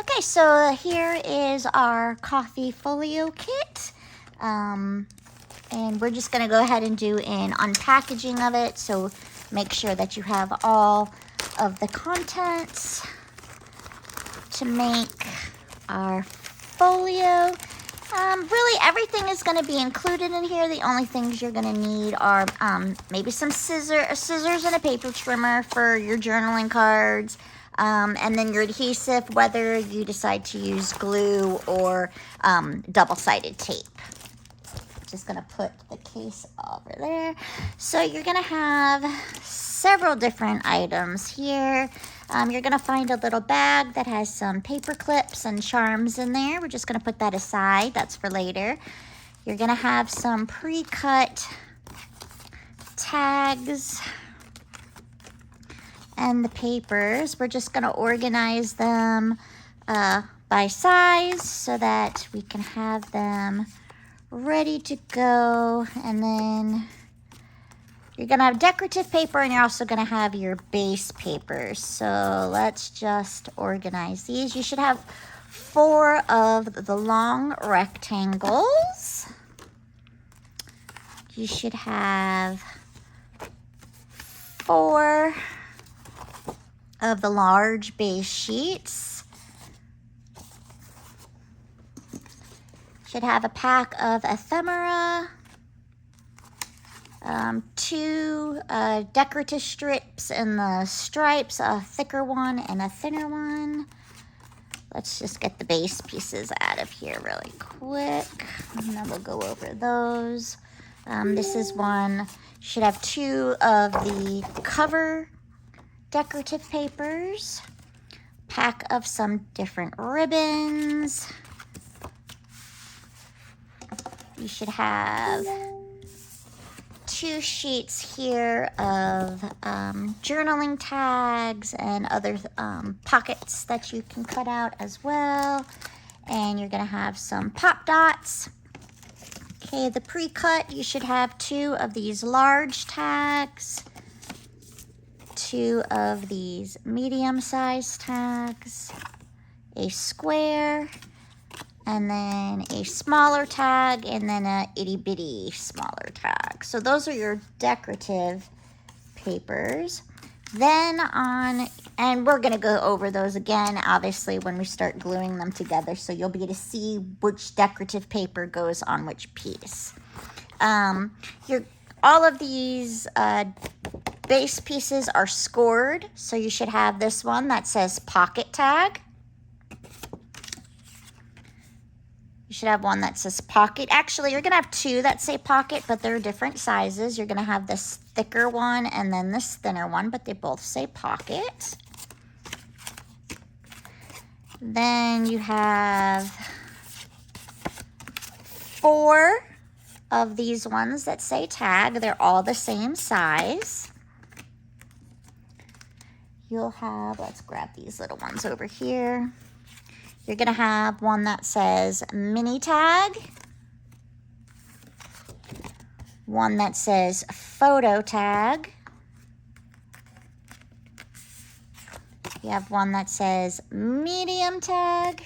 Okay, so here is our coffee folio kit. And we're just going to go ahead and do an unpackaging of it. So make sure that you have all of the contents to make our folio. Really, everything is going to be included in here. The only things you're going to need are maybe some scissors and a paper trimmer for your journaling cards. And then your adhesive, whether you decide to use glue or double-sided tape. Just going to put the case over there. So you're going to have several different items here. You're going to find a little bag that has some paper clips and charms in there. We're just going to put that aside. That's for later. You're going to have some pre-cut tags and the papers. We're just going to organize them by size so that we can have them ready to go. And then you're going to have decorative paper, and you're also going to have your base papers. So let's just organize these. You should have 4 of the long rectangles. You should have 4 of the large base sheets. Should have a pack of ephemera, 2 decorative strips in the stripes, a thicker one and a thinner one. Let's just get the base pieces out of here really quick, and then we'll go over those. This is one. Should have 2 of the cover decorative papers, pack of some different ribbons. You should have 2 sheets here of journaling tags and other pockets that you can cut out as well. And you're going to have some pop dots. Okay, the pre-cut, you should have 2 of these large tags, 2 of these medium-sized tags, a square, and then a smaller tag, and then a itty-bitty smaller tag. So those are your decorative papers. Then and we're going to go over those again, obviously, when we start gluing them together, so you'll be able to see which decorative paper goes on which piece. All of these base pieces are scored, so you should have this one that says pocket tag. You should have one that says pocket. Actually, you're going to have 2 that say pocket, but they're different sizes. You're going to have this thicker one and then this thinner one, but they both say pocket. Then you have 4 of these ones that say tag. They're all the same size. You'll have, let's grab these little ones over here. You're going to have one that says mini tag, one that says photo tag. You have one that says medium tag,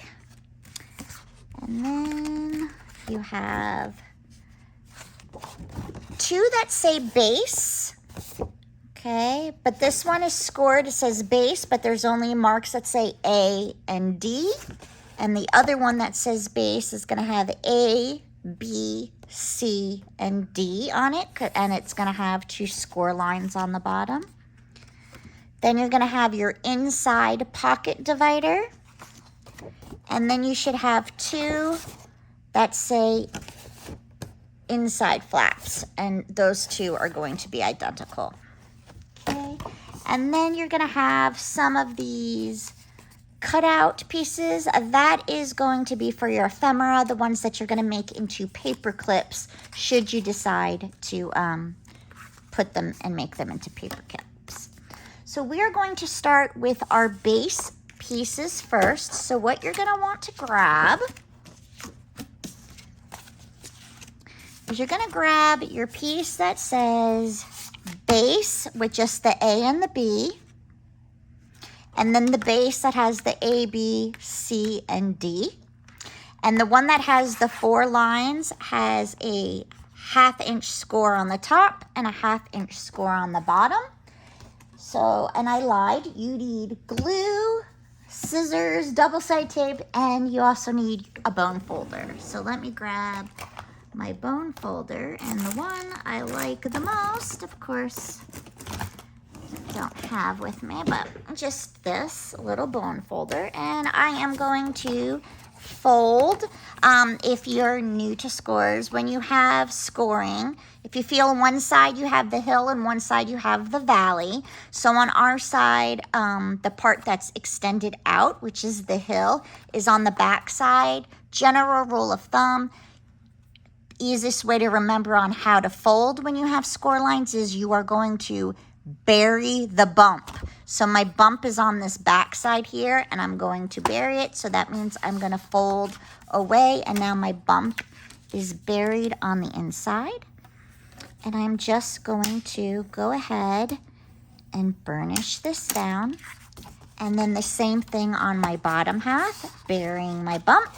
and then you have 2 that say base. Okay, but this one is scored. It says base, but there's only marks that say A and D. And the other one that says base is going to have A, B, C, and D on it. And it's going to have 2 score lines on the bottom. Then you're going to have your inside pocket divider. And then you should have 2 that say inside flaps. And those 2 are going to be identical. Okay, and then you're going to have some of these cutout pieces. That is going to be for your ephemera, the ones that you're going to make into paper clips should you decide to put them and make them into paper clips. So we are going to start with our base pieces first. So what you're going to want to grab is you're going to grab your piece that says base with just the A and the B. and then the base that has the A, B, C, and D. And the one that has the 4 lines has a 1/2 inch score on the top and a 1/2 inch score on the bottom. So, and I lied, you need glue, scissors, double-sided tape, and you also need a bone folder. So let me grab my bone folder, and the one I like the most, of course, don't have with me, but just this little bone folder, and I am going to fold. If you're new to scores, when you have scoring, if you feel on one side you have the hill and one side you have the valley. So on our side, the part that's extended out, which is the hill, is on the back side. General rule of thumb, easiest way to remember on how to fold when you have score lines is you are going to bury the bump. So my bump is on this back side here, and I'm going to bury it. So that means I'm going to fold away, and now my bump is buried on the inside. And I'm just going to go ahead and burnish this down. And then the same thing on my bottom half, burying my bump.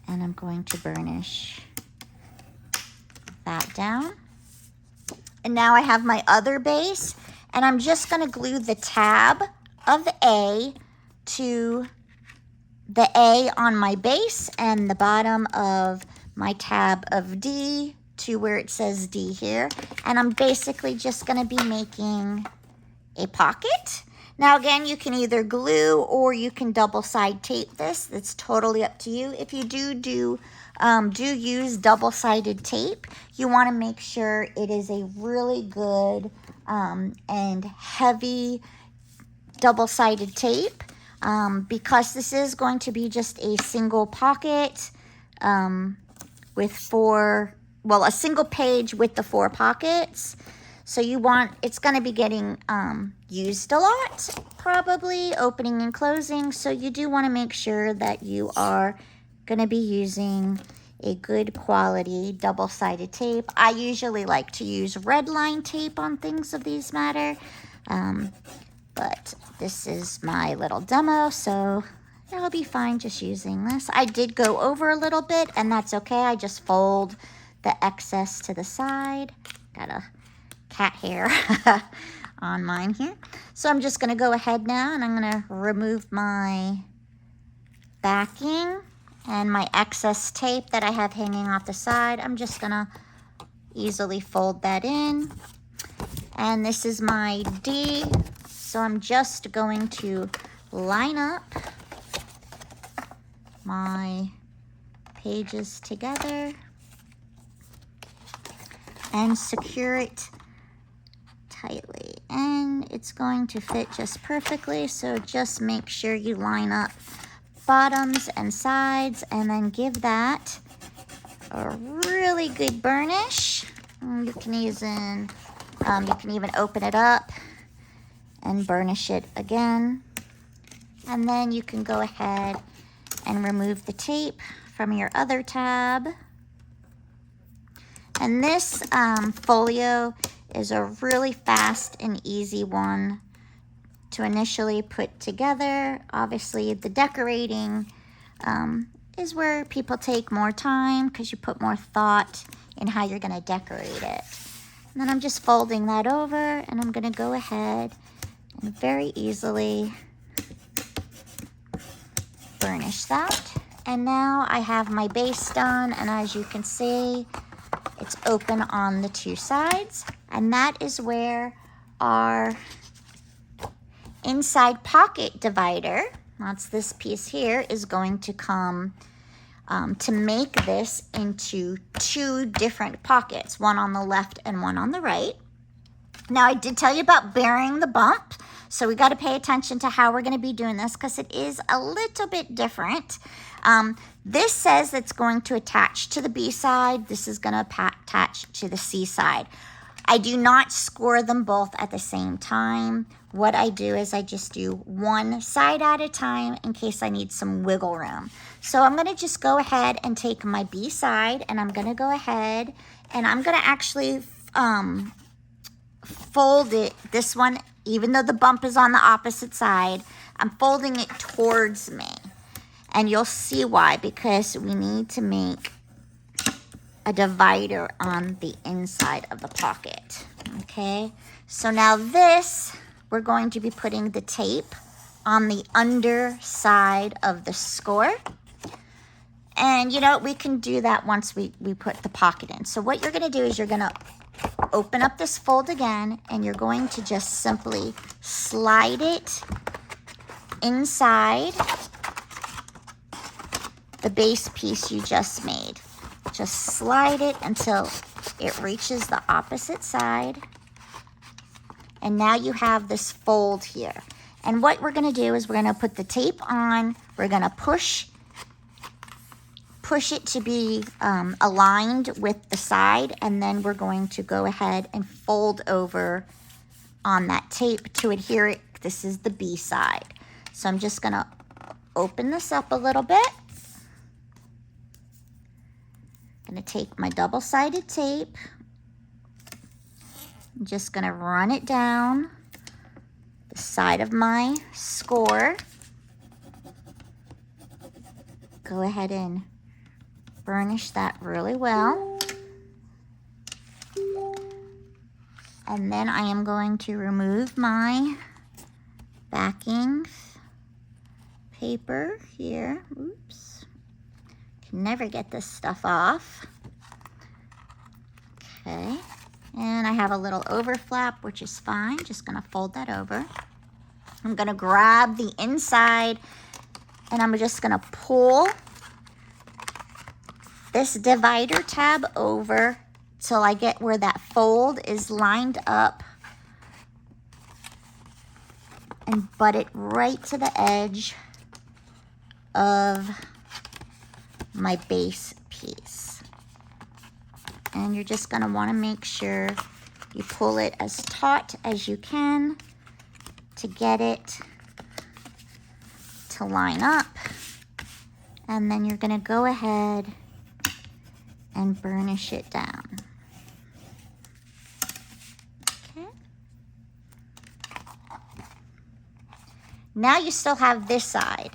And I'm going to burnish that down. And now I have my other base, and I'm just going to glue the tab of A to the A on my base and the bottom of my tab of D to where it says D here. And I'm basically just going to be making a pocket. Now again, you can either glue or you can double-side tape this. It's totally up to you. If you do use double-sided tape, you want to make sure it is a really good and heavy double-sided tape because this is going to be just a single pocket with a single page with the 4 pockets. So it's going to be getting used a lot, probably opening and closing. So you do want to make sure that you are going to be using a good quality double-sided tape. I usually like to use red line tape on things of these matter, but this is my little demo, so it'll be fine just using this. I did go over a little bit, and that's okay. I just fold the excess to the side. Got a cat hair on mine here. So I'm just going to go ahead now, and I'm going to remove my backing and my excess tape that I have hanging off the side. I'm just going to easily fold that in. And this is my D, so I'm just going to line up my pages together and secure it tightly, and it's going to fit just perfectly. So just make sure you line up bottoms and sides, and then give that a really good burnish. You can even open it up and burnish it again, and then you can go ahead and remove the tape from your other tab. And this folio is a really fast and easy one to initially put together. Obviously, the decorating is where people take more time because you put more thought in how you're going to decorate it. And then I'm just folding that over, and I'm going to go ahead and very easily burnish that. And now I have my base done, and as you can see, it's open on the 2 sides. And that is where our inside pocket divider, that's this piece here, is going to come to make this into 2 different pockets, one on the left and one on the right. Now, I did tell you about burying the bump, so we got to pay attention to how we're going to be doing this because it is a little bit different. This says it's going to attach to the B side. This is going to attach to the C side. I do not score them both at the same time. What I do is I just do one side at a time in case I need some wiggle room. So I'm going to just go ahead and take my B side, and I'm going to go ahead and I'm going to actually fold it, this one even though the bump is on the opposite side, I'm folding it towards me. And you'll see why, because we need to make a divider on the inside of the pocket. Okay, so now this, we're going to be putting the tape on the underside of the score. And you know, we can do that once we put the pocket in. So what you're gonna do is you're gonna open up this fold again, and you're going to just simply slide it inside the base piece you just made. Just slide it until it reaches the opposite side. And now you have this fold here. And what we're gonna do is we're gonna put the tape on, we're gonna push it to be aligned with the side, and then we're going to go ahead and fold over on that tape to adhere it. This is the B side. So I'm just gonna open this up a little bit. I'm gonna take my double-sided tape. I'm just gonna run it down the side of my score. Go ahead and burnish that really well. And then I am going to remove my backing paper here. Oops. Can never get this stuff off. Okay. And I have a little overflap, which is fine. Just gonna fold that over. I'm gonna grab the inside, and I'm just gonna pull this divider tab over till I get where that fold is lined up, and butt it right to the edge of my base piece. And you're just gonna wanna make sure you pull it as taut as you can to get it to line up. And then you're gonna go ahead and burnish it down. Okay. Now you still have this side.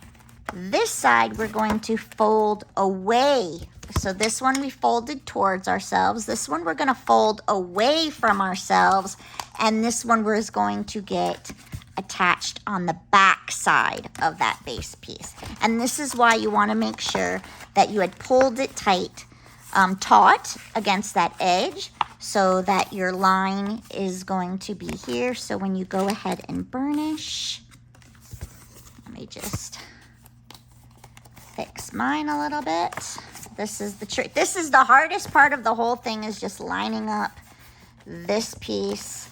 This side we're going to fold away. So this one we folded towards ourselves. This one we're gonna fold away from ourselves. And this one we're going to get attached on the back side of that base piece. And this is why you wanna make sure that you had pulled it tight, taut against that edge, so that your line is going to be here. So when you go ahead and burnish, let me just fix mine a little bit. This is the trick. This is the hardest part of the whole thing, is just lining up this piece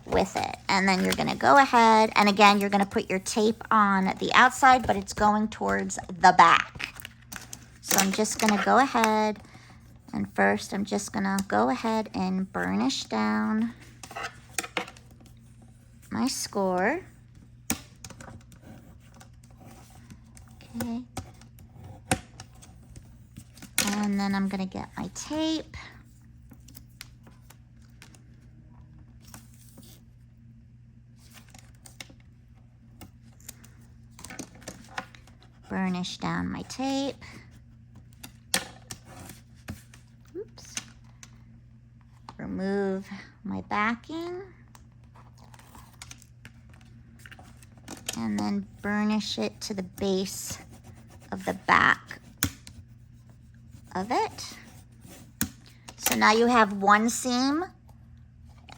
with it. And then you're gonna go ahead, and again, you're gonna put your tape on the outside, but it's going towards the back. So I'm just gonna go ahead, and first I'm just gonna go ahead and burnish down my score. Okay. And then I'm gonna get my tape. Burnish down my tape. Oops. Remove my backing. And then burnish it to the base of the back of it. So now you have one seam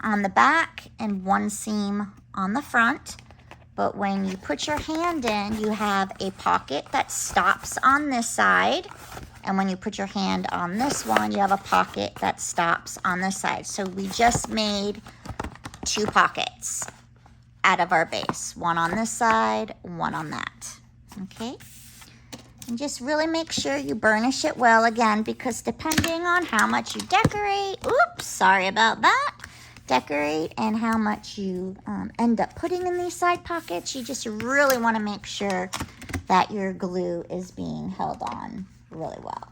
on the back and one seam on the front. But when you put your hand in, you have a pocket that stops on this side. And when you put your hand on this one, you have a pocket that stops on this side. So we just made two pockets out of our base. One on this side, one on that. Okay? And just really make sure you burnish it well again, because depending on how much you decorate, oops, sorry about that, decorate and how much you end up putting in these side pockets, you just really want to make sure that your glue is being held on really well.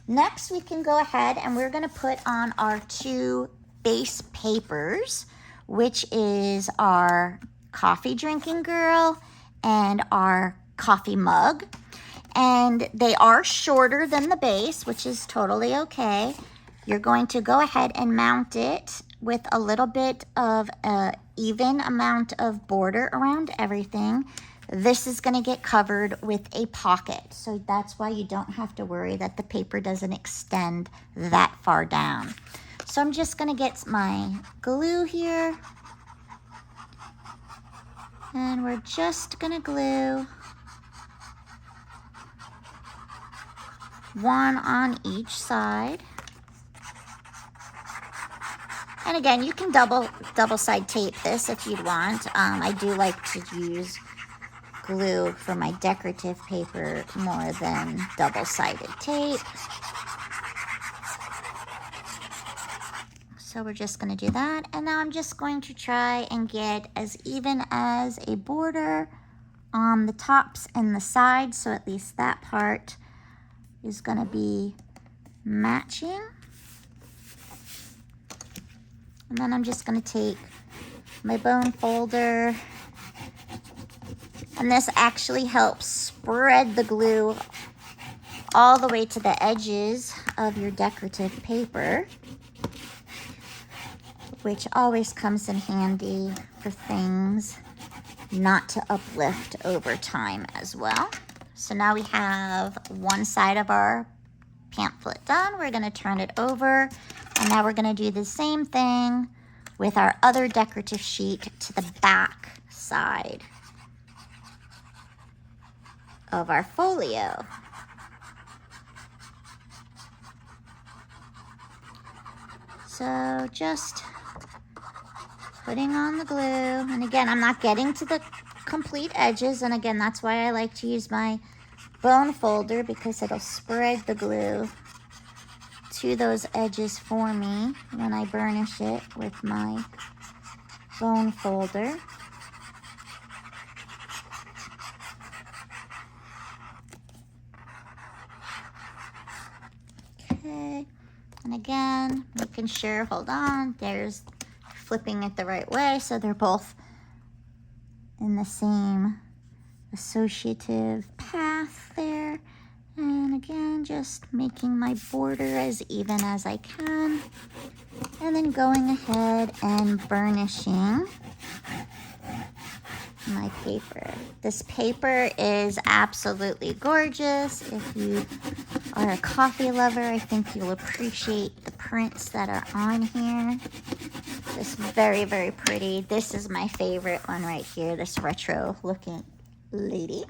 Next, we can go ahead and we're going to put on our two base papers, which is our coffee drinking girl and our coffee mug. And they are shorter than the base, which is totally okay. You're going to go ahead and mount it with a little bit of an even amount of border around everything. This is going to get covered with a pocket, so that's why you don't have to worry that the paper doesn't extend that far down. So I'm just going to get my glue here, and we're just going to glue one on each side. And again, you can double side tape this if you'd want. I do like to use glue for my decorative paper more than double-sided tape. So we're just going to do that. And now I'm just going to try and get as even as a border on the tops and the sides, so at least that part is going to be matching. And then I'm just going to take my bone folder, and this actually helps spread the glue all the way to the edges of your decorative paper, which always comes in handy for things not to uplift over time as well. So now we have one side of our pamphlet done. We're going to turn it over, and now we're going to do the same thing with our other decorative sheet to the back side of our folio. So just putting on the glue, and again, I'm not getting to the complete edges, and again, that's why I like to use my bone folder, because it'll spread the glue to those edges for me when I burnish it with my bone folder. Okay, and again, making sure, hold on, there's flipping it the right way so they're both in the same associative path there. And again, just making my border as even as I can, and then going ahead and burnishing my paper. This paper is absolutely gorgeous. If you are a coffee lover, I think you'll appreciate the prints that are on here. Just very, very pretty. This is my favorite one right here, this retro looking lady.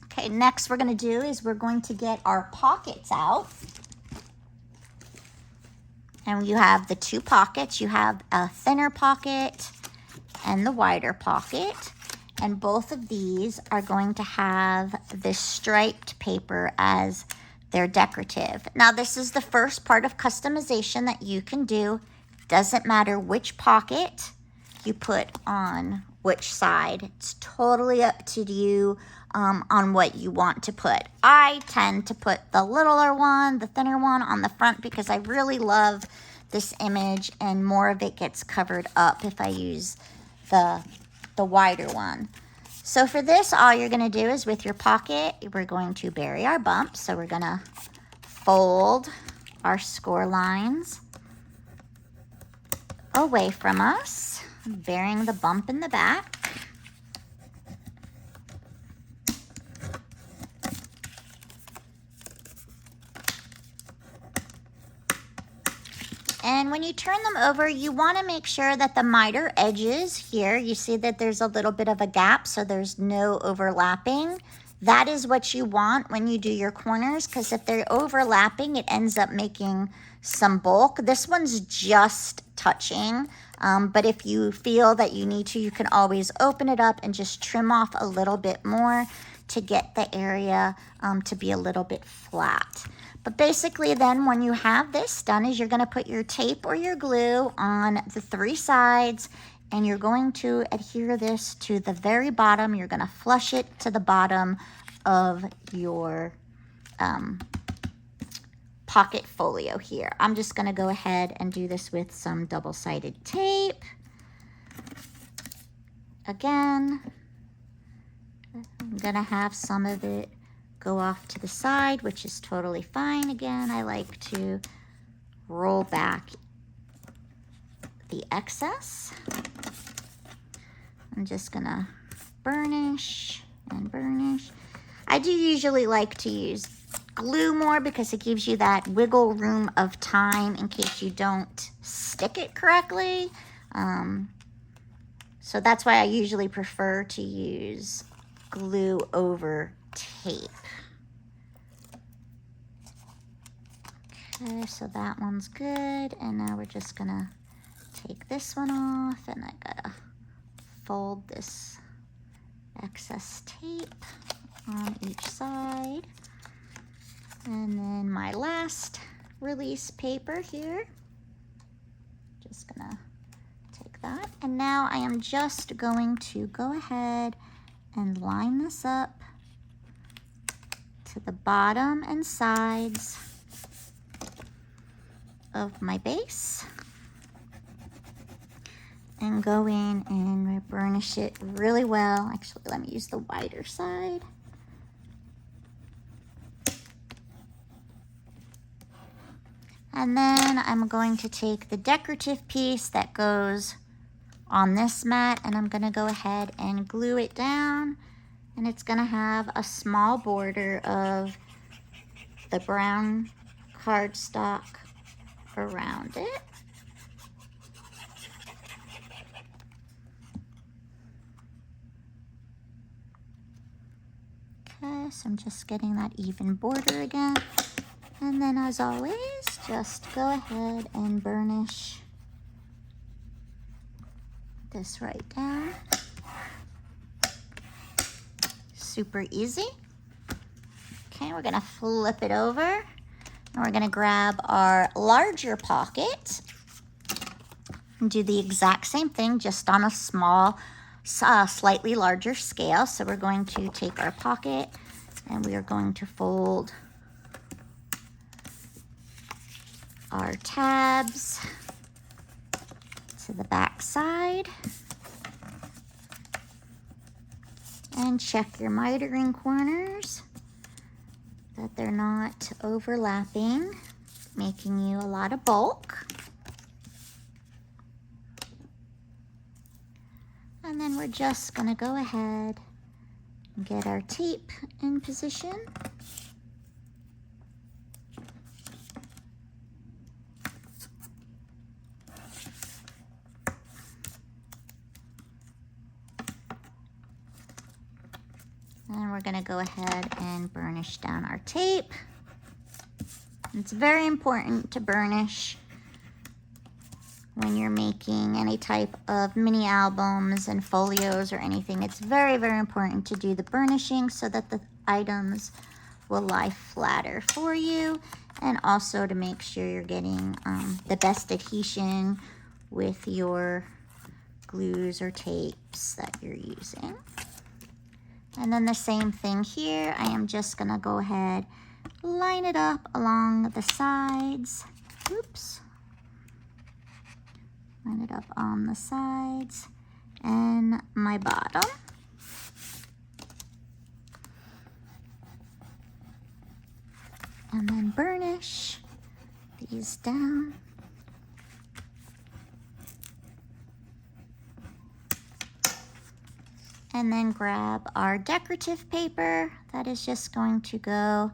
Okay, next we're going to do is we're going to get our pockets out. And you have the two pockets. You have a thinner pocket and the wider pocket. And both of these are going to have this striped paper as their decorative. Now, this is the first part of customization that you can do. Doesn't matter which pocket you put on which side. It's totally up to you on what you want to put. I tend to put the littler one, the thinner one on the front, because I really love this image, and more of it gets covered up if I use the wider one. So for this, all you're going to do is with your pocket, we're going to bury our bumps. So we're going to fold our score lines away from us, burying the bump in the back. And when you turn them over, you want to make sure that the miter edges here, you see that there's a little bit of a gap, so there's no overlapping. That is what you want when you do your corners, because if they're overlapping, it ends up making some bulk. This one's just touching, but if you feel that you need to, you can always open it up and just trim off a little bit more to get the area to be a little bit flat. But basically then when you have this done is you're going to put your tape or your glue on the three sides, and you're going to adhere this to the very bottom. You're going to flush it to the bottom of your pocket folio here. I'm just going to go ahead and do this with some double-sided tape. again, I'm gonna have some of it go off to the side, which is totally fine. Again, I like to roll back the excess. I'm just gonna burnish and burnish. I do usually like to use glue more because it gives you that wiggle room of time in case you don't stick it correctly. So that's why I usually prefer to use glue over tape. Okay, so that one's good. And now we're just gonna take this one off, and I gotta fold this excess tape on each side. And then my last release paper here, just gonna take that. And now I am just going to go ahead and line this up to the bottom and sides of my base and go in and burnish it really well. Actually, let me use the wider side. And then I'm going to take the decorative piece that goes on this mat, and I'm gonna go ahead and glue it down, and it's gonna have a small border of the brown cardstock around it. Okay, so I'm just getting that even border again. And then as always, just go ahead and burnish this right down. Super easy. Okay, we're gonna flip it over, and we're gonna grab our larger pocket and do the exact same thing, just on a small, slightly larger scale. So we're going to take our pocket and we are going to fold our tabs to the back side, and check your mitering corners that they're not overlapping, making you a lot of bulk. And then we're just gonna go ahead and get our tape in position. And we're gonna go ahead and burnish down our tape. It's very important to burnish when you're making any type of mini albums and folios or anything. It's very, very important to do the burnishing so that the items will lie flatter for you, and also to make sure you're getting the best adhesion with your glues or tapes that you're using. And then the same thing here. I am just gonna go ahead, line it up along the sides. Oops. Line it up on the sides and my bottom. And then burnish these down. And then grab our decorative paper that is just going to go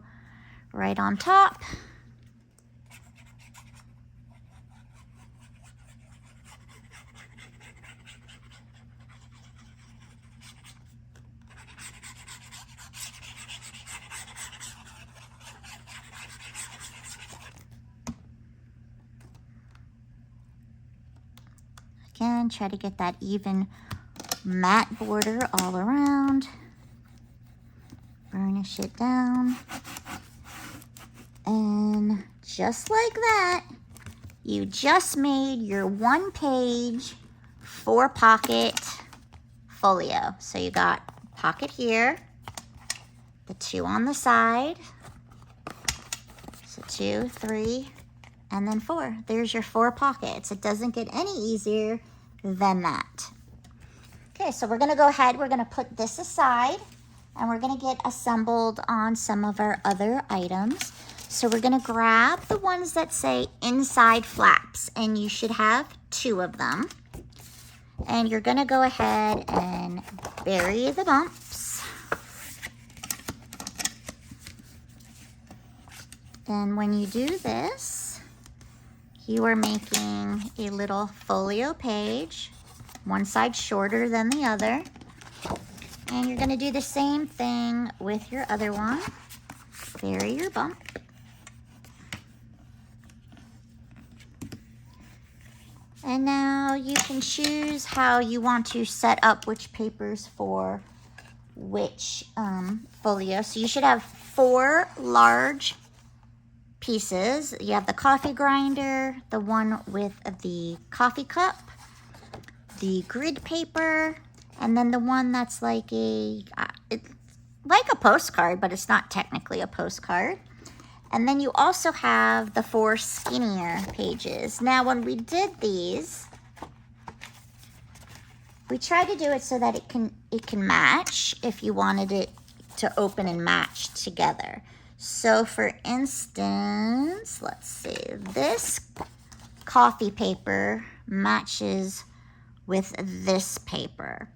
right on top. Again, try to get that even matte border all around. Burnish it down. And just like that, you just made your 1-page 4-pocket folio. So you got pocket here, the 2 on the side, so 2, 3, and then 4. There's your 4 pockets. It doesn't get any easier than that. Okay, Okay, so we're gonna go ahead, we're gonna put this aside and we're gonna get assembled on some of our other items. So we're gonna grab the ones that say inside flaps, and you should have 2 of them. And you're gonna go ahead and bury the bumps. And when you do this, you are making a little folio page, one side shorter than the other. And you're gonna do the same thing with your other one. Bury your bump. And now you can choose how you want to set up which papers for which folio. So you should have 4 large pieces. You have the coffee grinder, the one with the coffee cup, the grid paper, and then the one that's like it's like a postcard, but it's not technically a postcard. And then you also have the 4 skinnier pages. Now, when we did these, we tried to do it so that it can match if you wanted it to open and match together. So for instance, let's see, this coffee paper matches with this paper.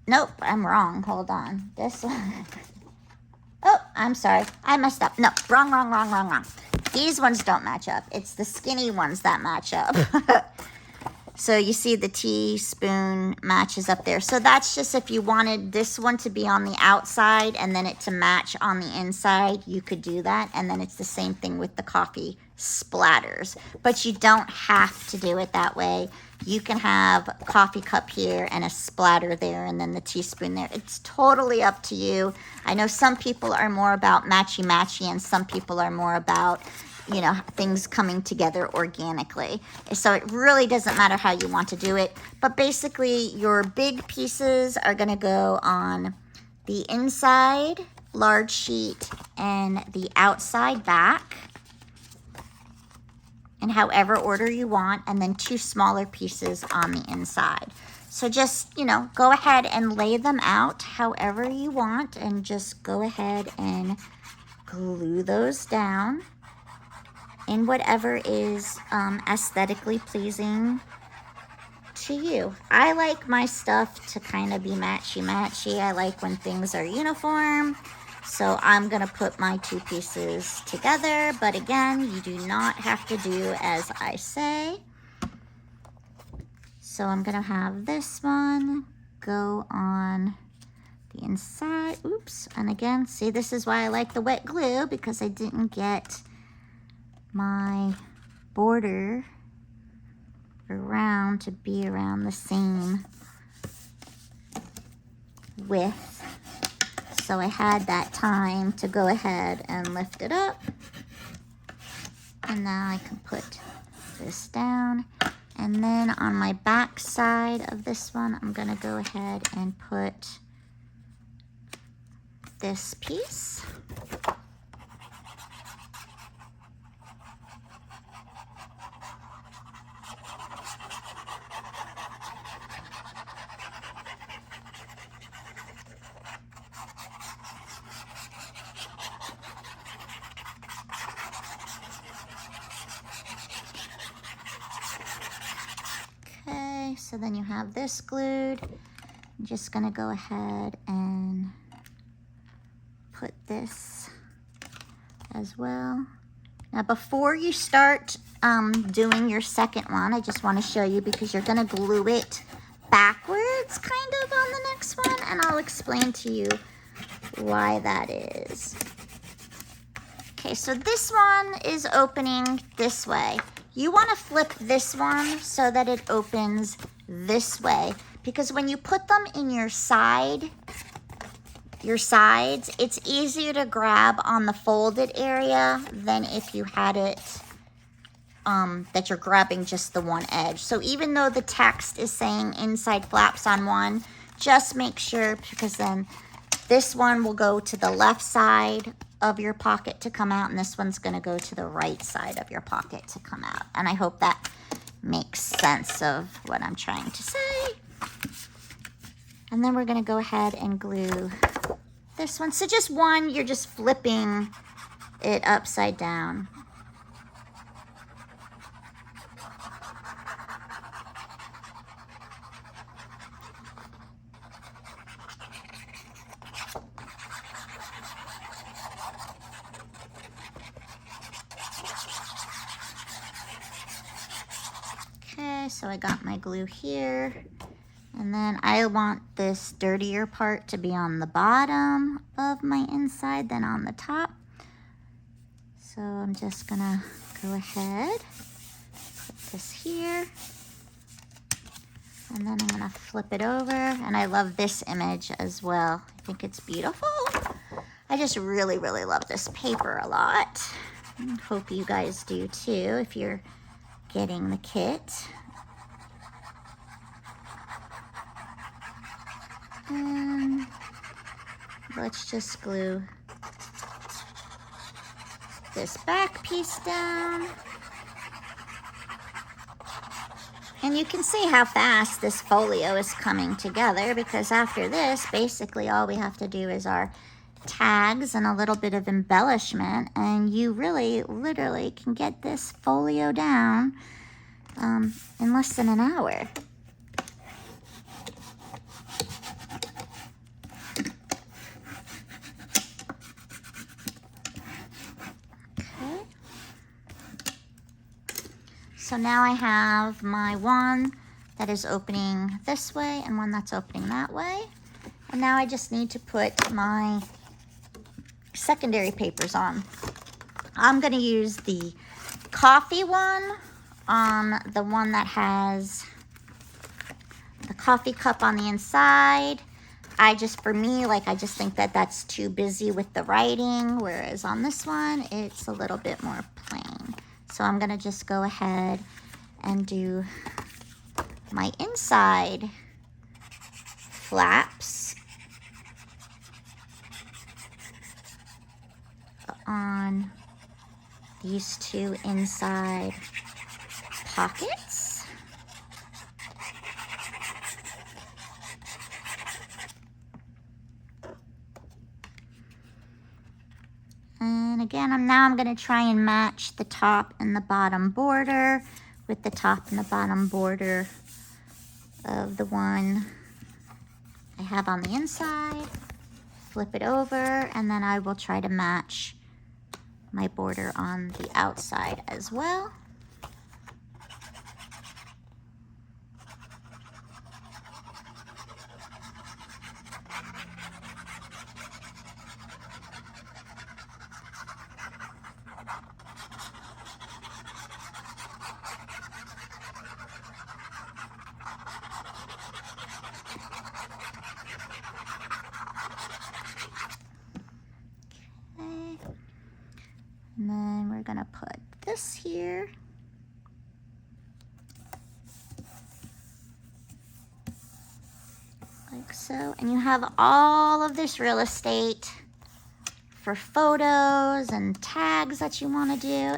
Nope, I'm wrong. Hold on. This one. Oh, I'm sorry. I messed up. No, wrong. These ones don't match up. It's the skinny ones that match up. So you see the teaspoon matches up there. So that's just if you wanted this one to be on the outside and then it to match on the inside, you could do that. And then it's the same thing with the coffee splatters. But you don't have to do it that way. You can have a coffee cup here and a splatter there and then the teaspoon there. It's totally up to you. I know some people are more about matchy-matchy and some people are more about, you know, things coming together organically. So it really doesn't matter how you want to do it. But basically, your big pieces are going to go on the inside large sheet and the outside back, in however order you want, and then 2 smaller pieces on the inside. So just, you know, go ahead and lay them out however you want, and just go ahead and glue those down in whatever is aesthetically pleasing to you. I like my stuff to kind of be matchy-matchy. I like when things are uniform. So I'm going to put my 2 pieces together. But again, you do not have to do as I say. So I'm going to have this one go on the inside. Oops. And again, see, this is why I like the wet glue, because I didn't get my border around to be around the same width. So I had that time to go ahead and lift it up. And now I can put this down. And then on my back side of this one, I'm going to go ahead and put this piece. So then you have this glued. I'm just going to go ahead and put this as well. Now before you start doing your second one, I just want to show you, because you're going to glue it backwards kind of on the next one, and I'll explain to you why that is. Okay, so this one is opening this way. You want to flip this one so that it opens this way, because when you put them in your sides, it's easier to grab on the folded area than if you had it that you're grabbing just the one edge. So even though the text is saying inside flaps on one, just make sure, because then this one will go to the left side of your pocket to come out, and this one's going to go to the right side of your pocket to come out. And I hope that makes sense of what I'm trying to say. And then we're gonna go ahead and glue this one. So just one, you're just flipping it upside down. Okay, so I got my glue here. And then I want this dirtier part to be on the bottom of my inside than on the top. So I'm just gonna go ahead, put this here, and then I'm gonna flip it over. And I love this image as well. I think it's beautiful. I just really, really love this paper a lot. I hope you guys do too if you're getting the kit. And let's just glue this back piece down. And you can see how fast this folio is coming together, because after this, basically all we have to do is our tags and a little bit of embellishment, and you really literally can get this folio down in less than an hour. Okay. So now I have my one that is opening this way and one that's opening that way. And now I just need to put my secondary papers on. I'm going to use the coffee one on the one that has the coffee cup on the inside. For me, I just think that that's too busy with the writing, whereas on this one, it's a little bit more plain. So I'm going to just go ahead and do my inside flaps on these two inside pockets. And again, I'm going to try and match the top and the bottom border with the top and the bottom border of the one I have on the inside. Flip it over, and then I will try to match my border on the outside as well. And then we're gonna put this here. Like so. And you have all of this real estate for photos and tags that you wanna do.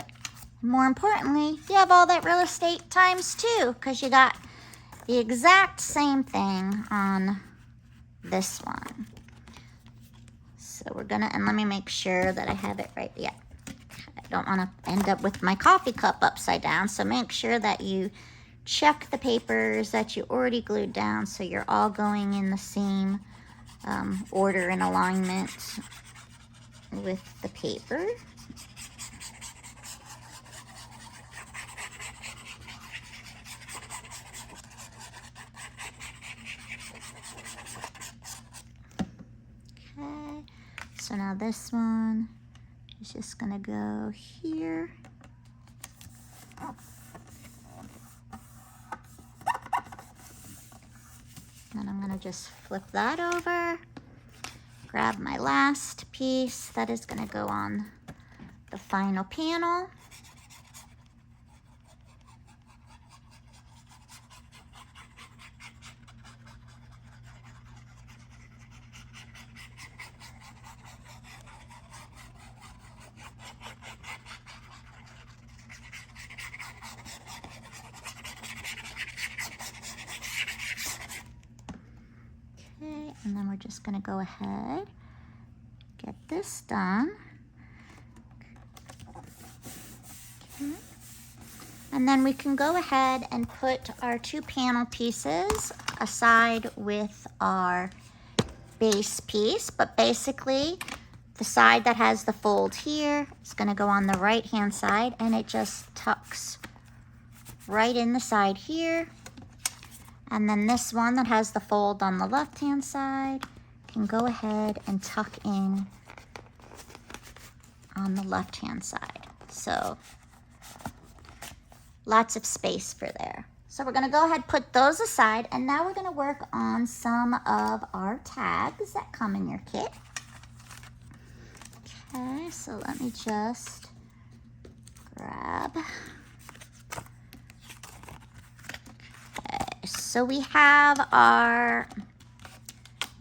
More importantly, you have all that real estate times two, because you got the exact same thing on this one. So we're gonna, and let me make sure that I have it right. Yeah. I don't want to end up with my coffee cup upside down, so make sure that you check the papers that you already glued down so you're all going in the same order and alignment with the paper. Okay, so now this one is just gonna go here. Then I'm gonna just flip that over, grab my last piece that is gonna go on the final panel. just gonna go ahead, get this done. Okay. And then we can go ahead and put our 2 panel pieces aside with our base piece, but basically the side that has the fold here is going to go on the right hand side, and it just tucks right in the side here. And then this one that has the fold on the left hand side can go ahead and tuck in on the left hand side. So lots of space for there. So we're going to go ahead and put those aside, and now we're going to work on some of our tags that come in your kit. Okay, so let me just grab. Okay, so we have our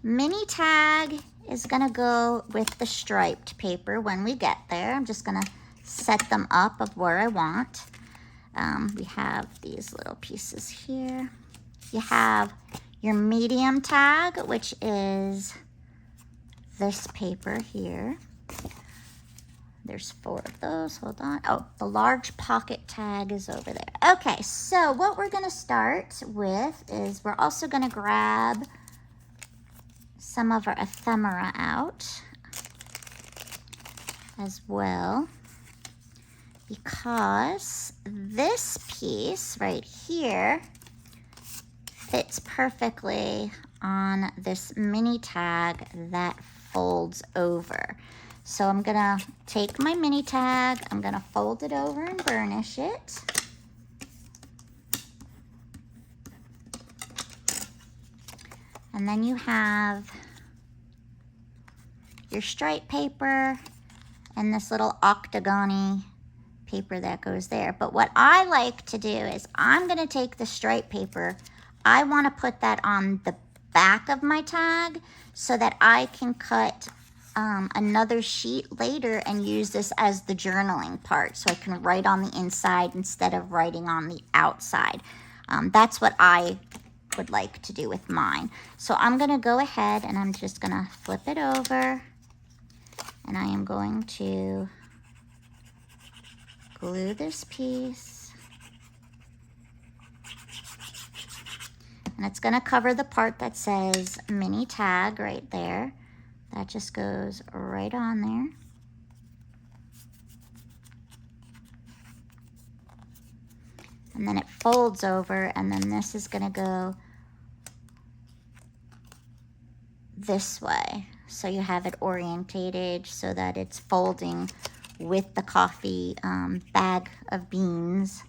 mini tag is going to go with the striped paper when we get there. I'm just going to set them up of where I want. We have these little pieces here. You have your medium tag, which is this paper here. There's 4 of those. Hold on. Oh, the large pocket tag is over there. Okay, so what we're going to start with is we're also going to grab some of our ephemera out as well, because this piece right here fits perfectly on this mini tag that folds over. So I'm gonna take my mini tag, I'm gonna fold it over and burnish it. And then you have your stripe paper and this little octagon-y paper that goes there. But what I like to do is I'm going to take the stripe paper. I want to put that on the back of my tag so that I can cut another sheet later and use this as the journaling part, so I can write on the inside instead of writing on the outside. That's what I would like to do with mine. So I'm going to go ahead and I'm just going to flip it over, and I am going to glue this piece, and it's going to cover the part that says mini tag right there. That just goes right on there. And then it folds over, and then this is going to go this way. So you have it orientated so that it's folding with the coffee bag of beans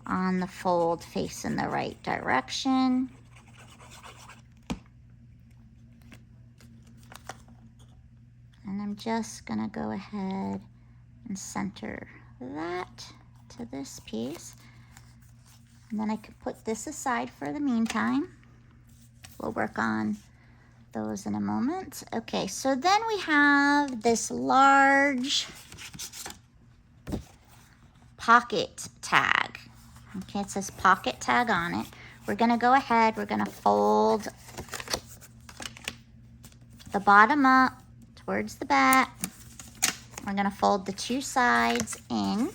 on the fold facing the right direction. And I'm just gonna go ahead and center that to this piece. And then I can put this aside for the meantime. We'll work on those in a moment. Okay, so then we have this large pocket tag. Okay, it says pocket tag on it. We're gonna go ahead, we're gonna fold the bottom up towards the back. We're gonna fold the 2 sides in.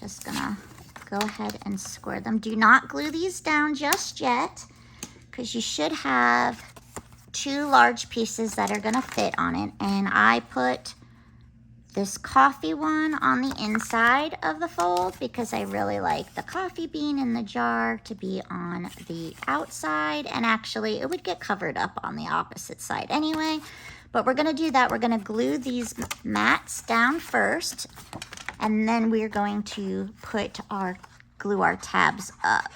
Just gonna go ahead and square them. Do not glue these down just yet, because you should have 2 large pieces that are gonna fit on it. And I put this coffee one on the inside of the fold because I really like the coffee bean in the jar to be on the outside, and actually it would get covered up on the opposite side anyway. But we're gonna do that. We're gonna glue these mats down first, and then we're going to glue our tabs up.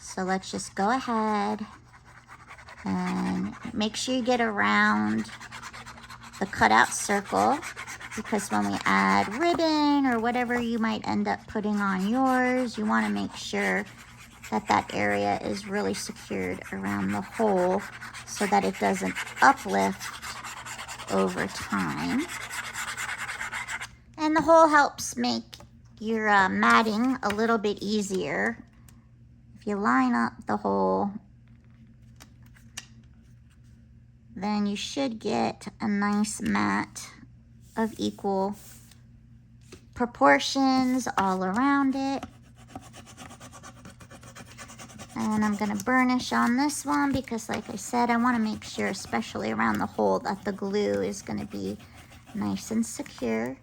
So let's just go ahead and make sure you get around the cutout circle, because when we add ribbon or whatever you might end up putting on yours, you want to make sure that that area is really secured around the hole so that it doesn't uplift over time. And the hole helps make your matting a little bit easier. If you line up the hole, then you should get a nice mat of equal proportions all around it. And I'm gonna burnish on this one because, like I said, I wanna make sure, especially around the hole, that the glue is gonna be nice and secure.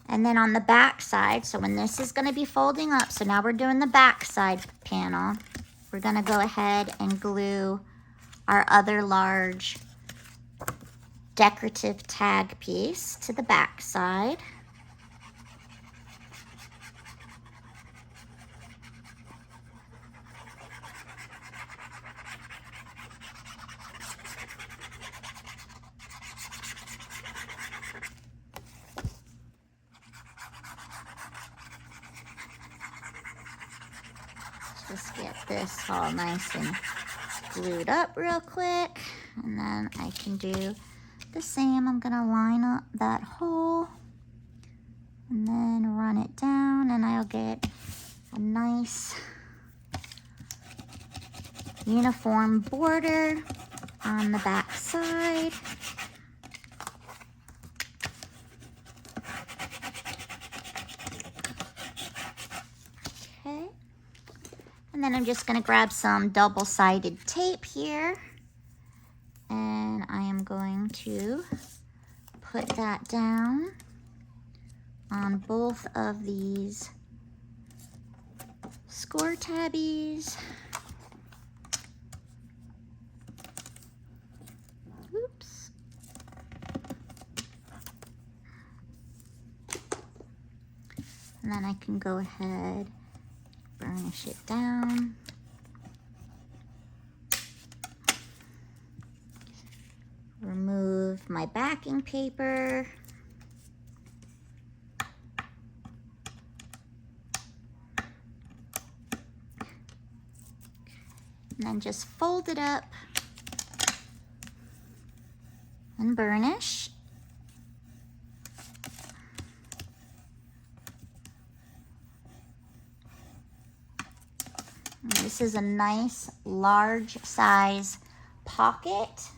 And then on the back side, so when this is gonna be folding up, so now we're doing the back side panel, we're gonna go ahead and glue our other large decorative tag piece to the back side. Just get this all nice and glued up real quick, and then I can do the same. I'm gonna line up that hole and then run it down, and I'll get a nice uniform border on the back side. Okay. And then I'm just going to grab some double-sided tape here, and I am going to put that down on both of these score tabbies. Oops. And then I can go ahead, burnish it down. Remove my backing paper. And then just fold it up and burnish. And this is a nice large size pocket,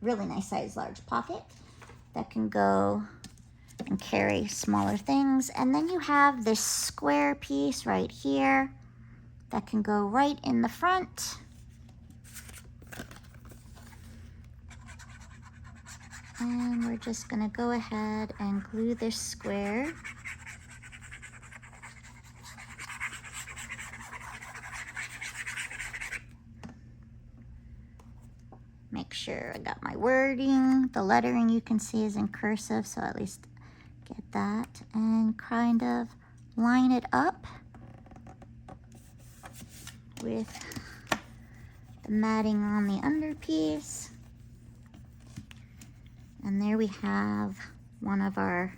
really nice size large pocket that can go and carry smaller things. And then you have this square piece right here that can go right in the front. And we're just gonna go ahead and glue this square. Make sure I got my wording. The lettering you can see is in cursive, so at least get that. And kind of line it up with the matting on the underpiece. And there we have one of our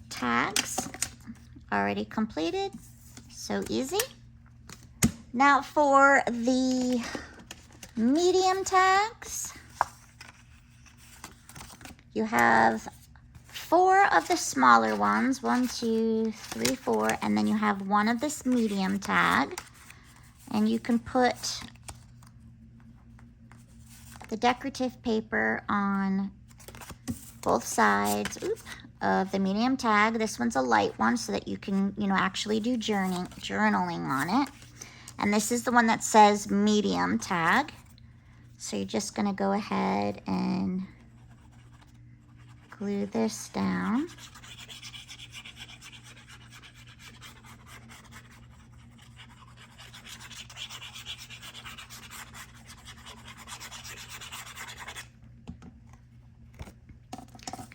tags already completed. So easy. Now for the medium tags, you have 4 of the smaller ones, 1, 2, 3, 4, and then you have one of this medium tag, and you can put the decorative paper on both sides of the medium tag. This one's a light one so that you can, actually do journaling on it. And this is the one that says medium tag. So you're just going to go ahead and glue this down.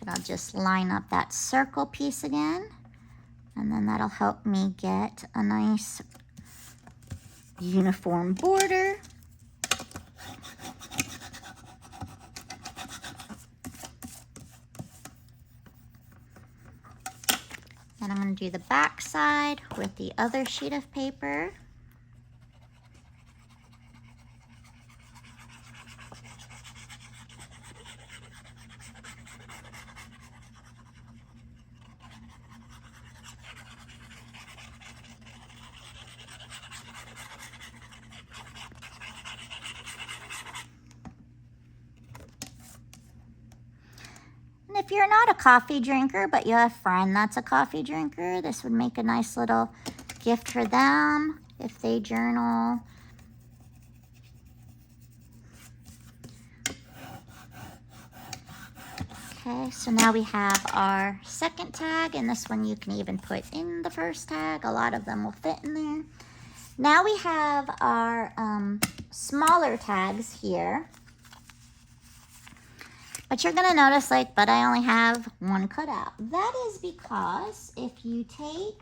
And I'll just line up that circle piece again, and then that'll help me get a nice uniform border. And I'm going to do the back side with the other sheet of paper. you're not a coffee drinker, but you have a friend that's a coffee drinker, this would make a nice little gift for them if they journal. Okay, so now we have our second tag, and this one you can even put in the first tag. A lot of them will fit in there. Now we have our smaller tags here. But you're gonna notice, like, but I only have one cut out. That is because if you take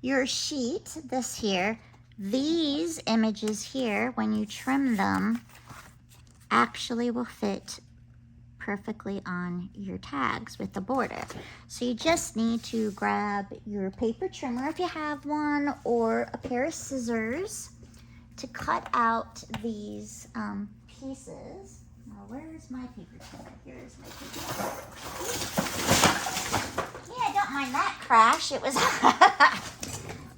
your sheet, this here, these images here, when you trim them, actually will fit perfectly on your tags with the border. So you just need to grab your paper trimmer if you have one, or a pair of scissors to cut out these pieces. Now, where's my paper trimmer? Here's my paper trimmer. Yeah, don't mind that crash. It was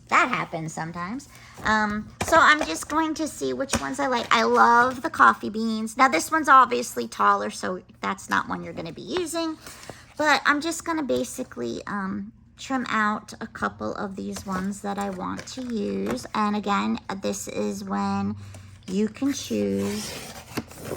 that happens sometimes. So I'm just going to see which ones I like. I love the coffee beans. Now this one's obviously taller, so that's not one you're going to be using. But I'm just going to basically trim out a couple of these ones that I want to use. And again, this is when you can choose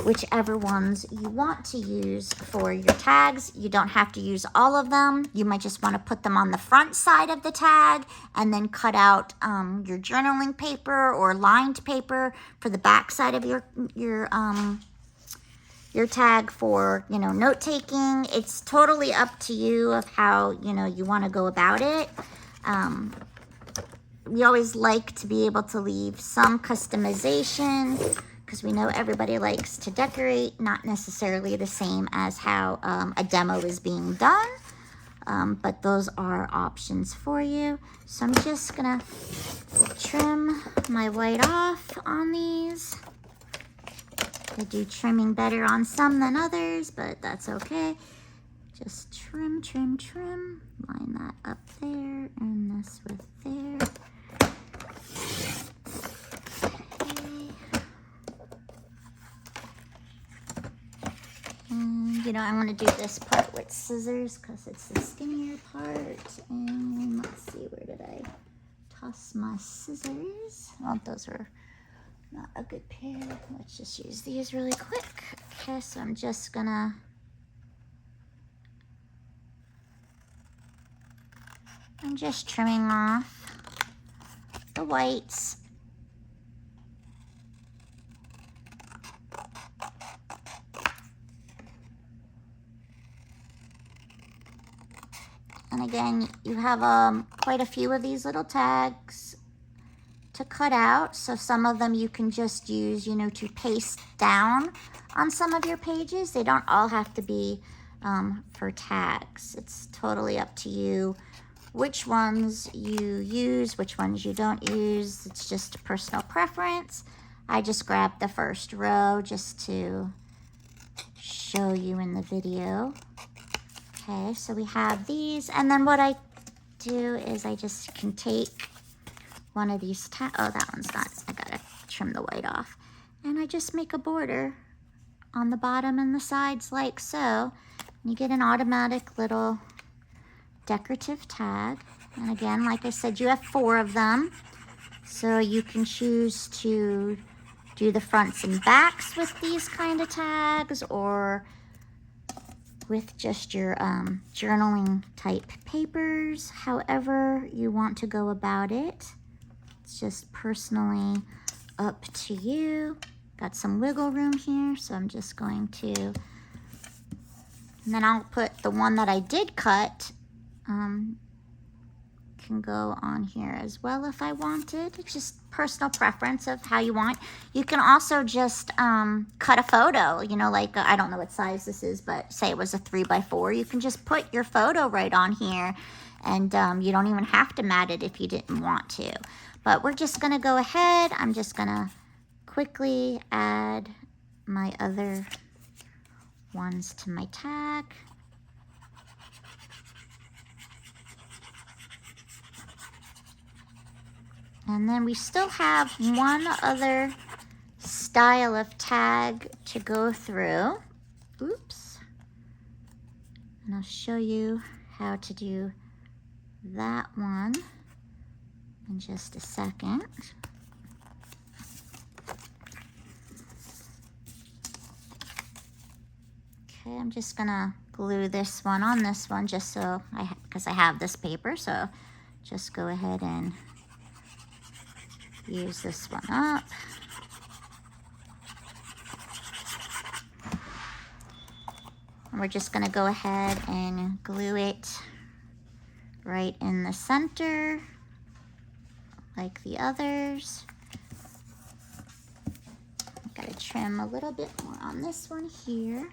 whichever ones you want to use for your tags. You don't have to use all of them. You might just want to put them on the front side of the tag and then cut out your journaling paper or lined paper for the back side of your tag for, you know, note taking. It's totally up to you of how, you know, you want to go about it. We always like to be able to leave some customization, because we know everybody likes to decorate, not necessarily the same as how a demo is being done, but those are options for you. So I'm just gonna trim my white off on these. I do trimming better on some than others, but that's okay. Just trim, trim, trim. Line that up there, and this with there. You know, I want to do this part with scissors because it's the skinnier part. And let's see, where did I toss my scissors? Oh, those are not a good pair. Let's just use these really quick. Okay, so I'm just gonna trimming off the whites. And again, you have quite a few of these little tags to cut out. So some of them you can just use, you know, to paste down on some of your pages. They don't all have to be for tags. It's totally up to you which ones you use, which ones you don't use. It's just a personal preference. I just grabbed the first row just to show you in the video. Okay, so we have these, and then what I do is I just can take one of these oh, that one's not, I gotta trim the white off. And I just make a border on the bottom and the sides like so. You get an automatic little decorative tag. And again, like I said, you have 4 of them. So you can choose to do the fronts and backs with these kind of tags, or with just your journaling type papers, however you want to go about it. It's just personally up to you. Got some wiggle room here, so I'm just going to, and then I'll put the one that I did cut, can go on here as well if I wanted. It's just personal preference of how you want. You can also just cut a photo, you know, like I don't know what size this is, but say it was a 3x4, you can just put your photo right on here, and you don't even have to mat it if you didn't want to. But we're just gonna go ahead, I'm just gonna quickly add my other ones to my tag. And then we still have one other style of tag to go through. Oops. And I'll show you how to do that one in just a second. Okay, I'm just gonna glue this one on this one just so because I have this paper, so just go ahead and use this one up. And we're just gonna go ahead and glue it right in the center like the others. Gotta trim a little bit more on this one here.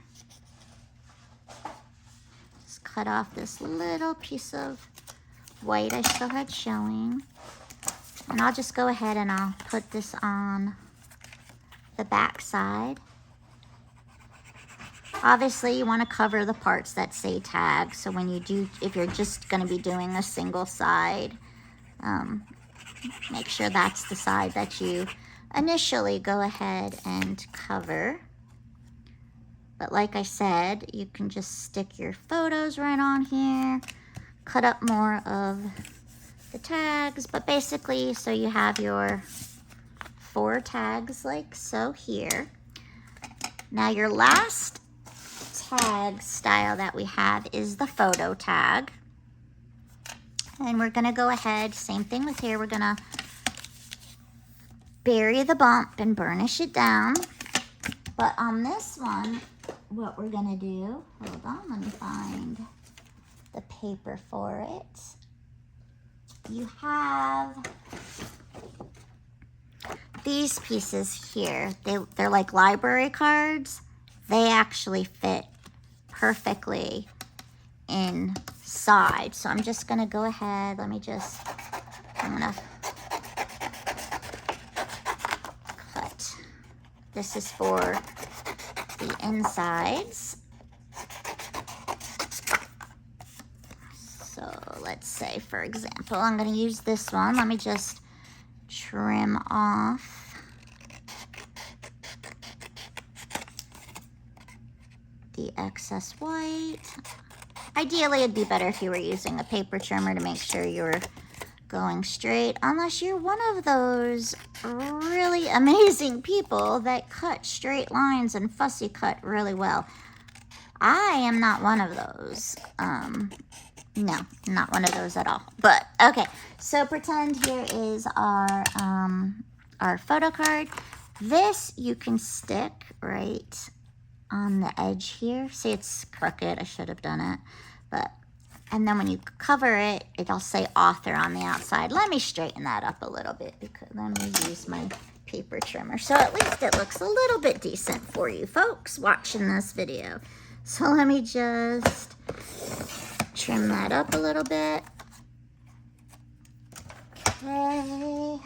Just cut off this little piece of white I still had showing. And I'll just go ahead and I'll put this on the back side. Obviously, you want to cover the parts that say tag. So when you do, if you're just going to be doing a single side, make sure that's the side that you initially go ahead and cover. But like I said, you can just stick your photos right on here, cut up more of the tags, but basically, so you have your 4 tags like so here. Now your last tag style that we have is the photo tag. And we're gonna go ahead, same thing with here, we're gonna bury the bump and burnish it down. But on this one, what we're gonna do, hold on, let me find the paper for it. You have these pieces here. They're like library cards. They actually fit perfectly inside. So I'm just gonna go ahead, I'm gonna cut. This is for the insides. So let's say, for example, I'm gonna use this one. Let me just trim off the excess white. Ideally, it'd be better if you were using a paper trimmer to make sure you're going straight, unless you're one of those really amazing people that cut straight lines and fussy cut really well. I am not one of those. No, not one of those at all. But okay, so pretend here is our photo card. This you can stick right on the edge here. See, it's crooked. I should have done it. And then when you cover it, it'll say author on the outside. Let me straighten that up a little bit because let me use my paper trimmer. So at least it looks a little bit decent for you folks watching this video. So let me just trim that up a little bit. Okay.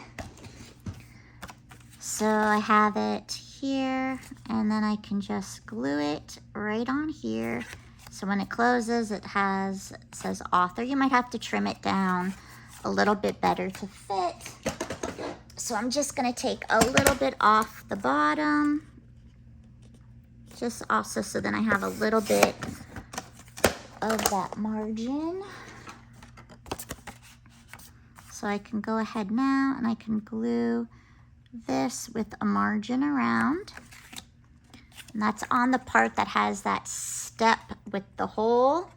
So I have it here, and then I can just glue it right on here. So when it closes, it says author. You might have to trim it down a little bit better to fit. So I'm just gonna take a little bit off the bottom, just also so then I have a little bit of that margin. So I can go ahead now and I can glue this with a margin around. And that's on the part that has that step with the hole.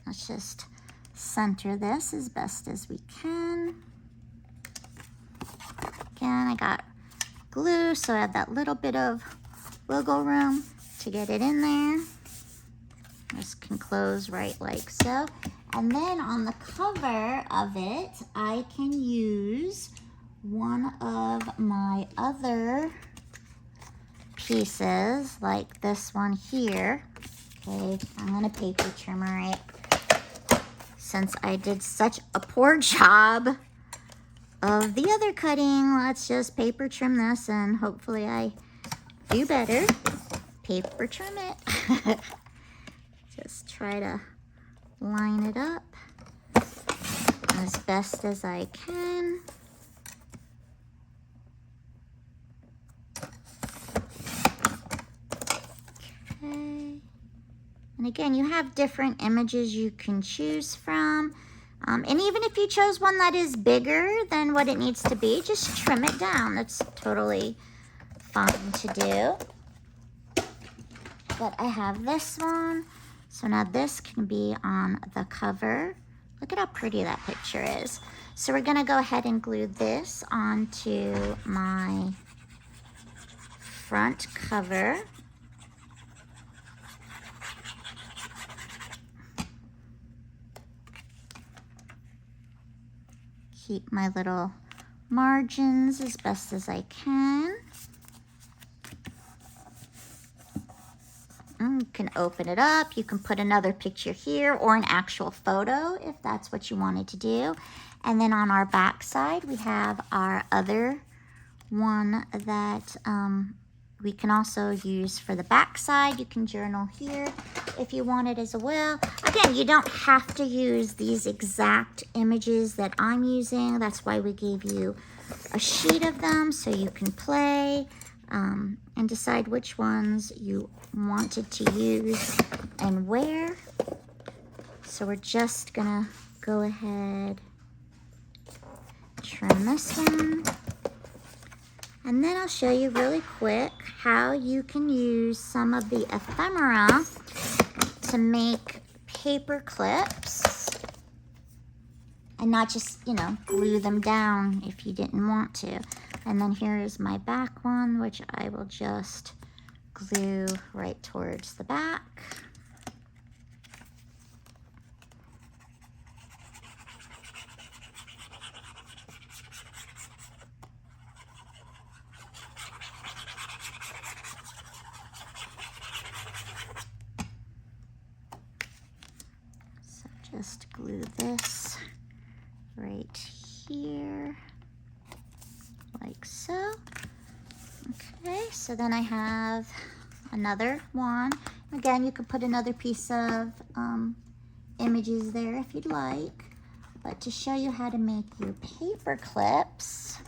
Let's just center this as best as we can. Again, I got glue, so I have that little bit of wiggle room to get it in there. This can close right like so. And then on the cover of it, I can use one of my other pieces, like this one here. Okay, I'm gonna paper trimmer it. Since I did such a poor job of the other cutting, let's just paper trim this and hopefully I do better. Paper trim it. Just try to line it up as best as I can. Okay. And again, you have different images you can choose from. And even if you chose one that is bigger than what it needs to be, just trim it down. That's totally fine to do. But I have this one. So now this can be on the cover. Look at how pretty that picture is. So we're gonna go ahead and glue this onto my front cover. Keep my little margins as best as I can. You can open it up. You can put another picture here or an actual photo if that's what you wanted to do. And then on our back side, we have our other one that we can also use for the back side. You can journal here if you want it as well. Again, you don't have to use these exact images that I'm using. That's why we gave you a sheet of them so you can play and decide which ones you wanted to use and where. So we're just gonna go ahead, trim this one. And then I'll show you really quick how you can use some of the ephemera to make paper clips and not just, you know, glue them down if you didn't want to. And then here is my back one, which I will just glue right towards the back. Just glue this right here, like so. Okay, so then I have another one. Again, you could put another piece of images there if you'd like. But to show you how to make your paper clips,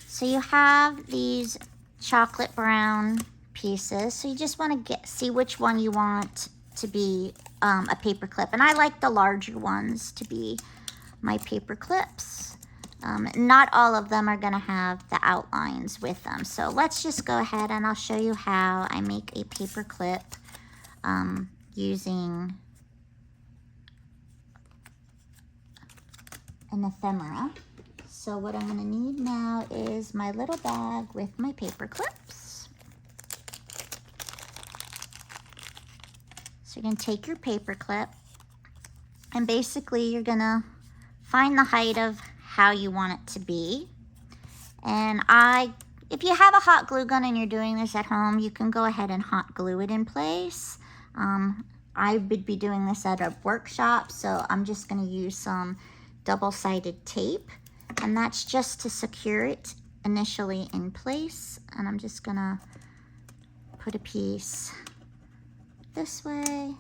so you have these chocolate brown pieces. So you just want to see which one you want to be a paper clip, and I like the larger ones to be my paper clips. Not all of them are going to have the outlines with them, so let's just go ahead and I'll show you how I make a paper clip using an ephemera. So what I'm going to need now is my little bag with my paper clips. So you're going to take your paper clip and basically you're going to find the height of how you want it to be. And if you have a hot glue gun and you're doing this at home, you can go ahead and hot glue it in place. I would be doing this at a workshop, so I'm just going to use some double-sided tape, and that's just to secure it initially in place. And I'm just going to put a piece this way,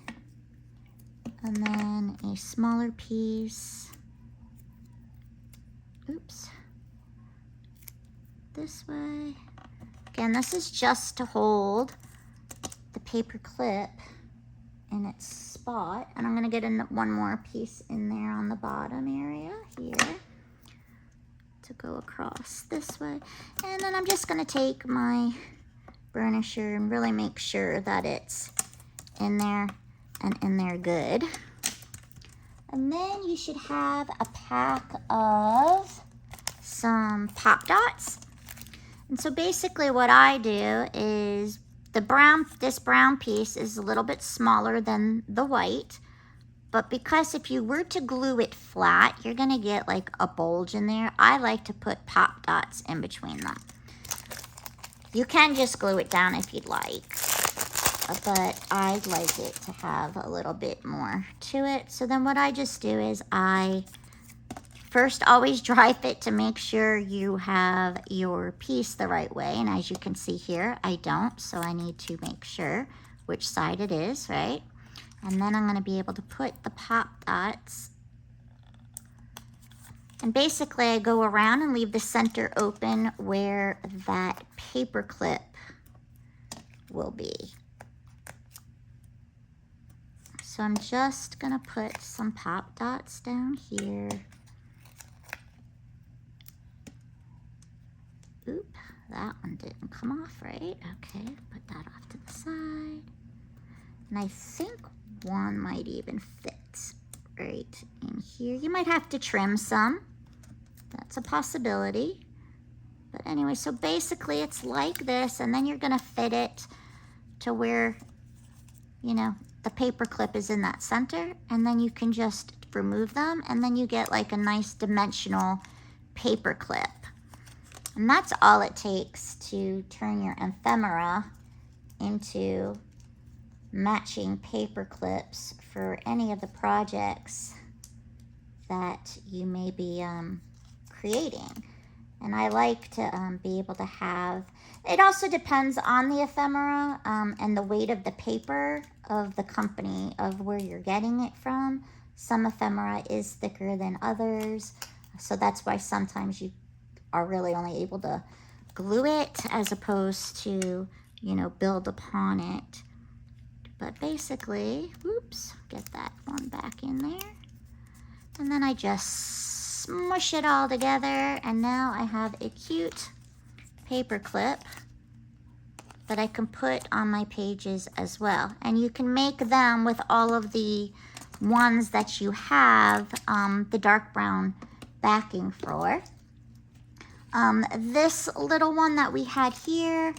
and then a smaller piece, oops, this way. Again, this is just to hold the paper clip in its spot, and I'm going to get one more piece in there on the bottom area here to go across this way. And then I'm just going to take my burnisher and really make sure that it's in there and in there good. And then you should have a pack of some pop dots. And so basically what I do is this brown piece is a little bit smaller than the white, but because if you were to glue it flat, you're gonna get like a bulge in there. I like to put pop dots in between them. You can just glue it down if you'd like, but I like it to have a little bit more to it. So then what I just do is I first always dry fit to make sure you have your piece the right way. And as you can see here, I don't, so I need to make sure which side it is, right? And then I'm going to be able to put the pop dots. And basically I go around and leave the center open where that paper clip will be. So I'm just going to put some pop dots down here. Oop, that one didn't come off right. Okay, put that off to the side. And I think one might even fit right in here. You might have to trim some. That's a possibility. But anyway, so basically it's like this, and then you're gonna fit it to where, you know, the paper clip is in that center, and then you can just remove them, and then you get like a nice dimensional paper clip. And that's all it takes to turn your ephemera into matching paper clips for any of the projects that you may be creating. And I like to be able to have, it also depends on the ephemera and the weight of the paper of the company of where you're getting it from. Some ephemera is thicker than others, so that's why sometimes you are really only able to glue it as opposed to, you know, build upon it. But basically, whoops, get that one back in there. And then I just smush it all together, and now I have a cute paper clip that I can put on my pages as well. And you can make them with all of the ones that you have the dark brown backing for. This little one that we had here,